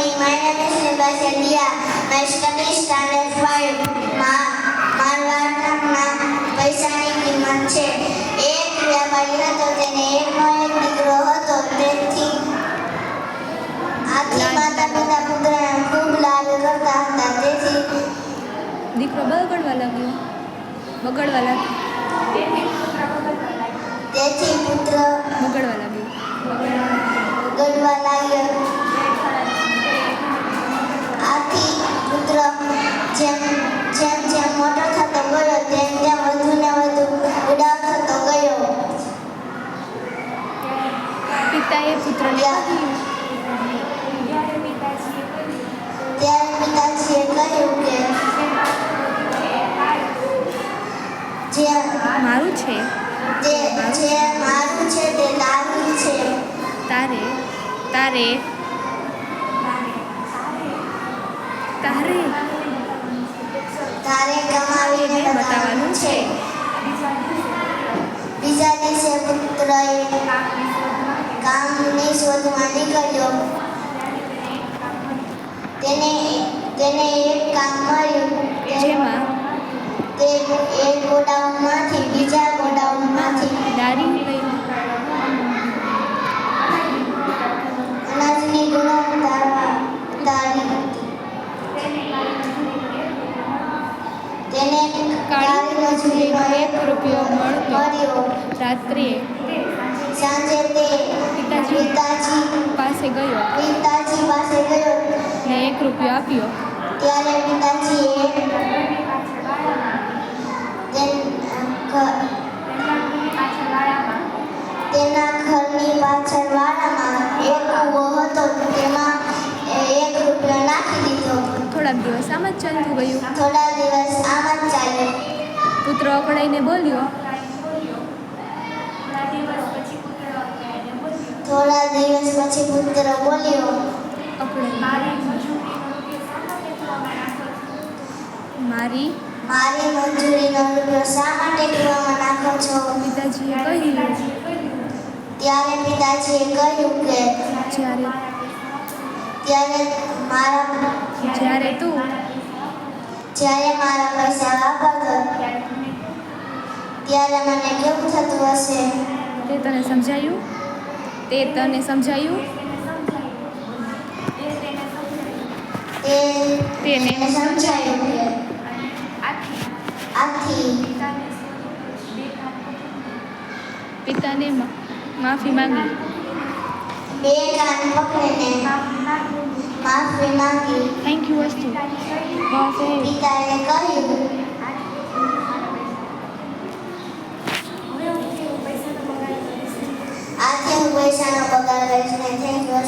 My name is Nibasia Dia. My study standard 5. મારવાડના નામ પૈસાની કિંમત છે. એક વ્યાપારી હતો, તેને એકનો એક દીકરો હતો. તેથી માતા પિતા પુત્રને ખૂબ લાડ કરતા હતા. દીકરો બગડવા લાગ્યો. તેથી પુત્ર બગડવા લાગ્યો. આથી પુત્ર જેમ મોટો થતો ગયો તેમ વધુ ને વધુ ઉડાવ થતો ગયો. પિતાએ પુત્રને ત્યારે પિતાજીએ કહ્યું કે જે મારું છે તે તારું છે. તારે કમાવીને બતાવવાનું છે. બીજા દિવસે પુત્રએ કામની શોધમાં નીકળ્યો. તેને એક કામ મળ્યું. જેમાં તે એક ગોડાઉનમાંથી બીજા ગોડાઉનમાંથી દારી લઈ અનાજની ગુણવત્તા તેને કાળી મજૂરીનો 1 રૂપિયો મળ્યો. રાત્રે સાંજે તે પિતાજી પાસે ગયો ને 1 રૂપિયો આપ્યો. ત્યારે પિતાજીએ તેના ઘરની પાછળ વાડામાં એક કૂવો હતો. તેમાં 1 રૂપિયો નાખી દીધો. થોડાક દિવસ આમ જ ચાલતું ગયું. થોડા દિવસ આમ જ ચાલ્યું. પુત્ર અકળાઈને બોલ્યો. થોડા દિવસ પછી પુત્ર બોલ્યો, મારી મજૂરીનો રૂપિયો શા માટે કૂવામાં નાખો છો? પિતાજીએ કહ્યું. ત્યારે પિતાજીએ કહ્યું કે જ્યારે તું મારા પૈસા વાપરતો ત્યારે મને કેવું થતું હશે? તે તને સમજાયું? તેને સમજાયું કે આથી પિતાને માફી માંગી. 2 કાન પકડીને માફી માંગી. થેન્ક યુ વસ્તુ પિતાએ કહ્યું, આથી હું પૈસાનો બગાડ કરીશ નહીં. Thank you.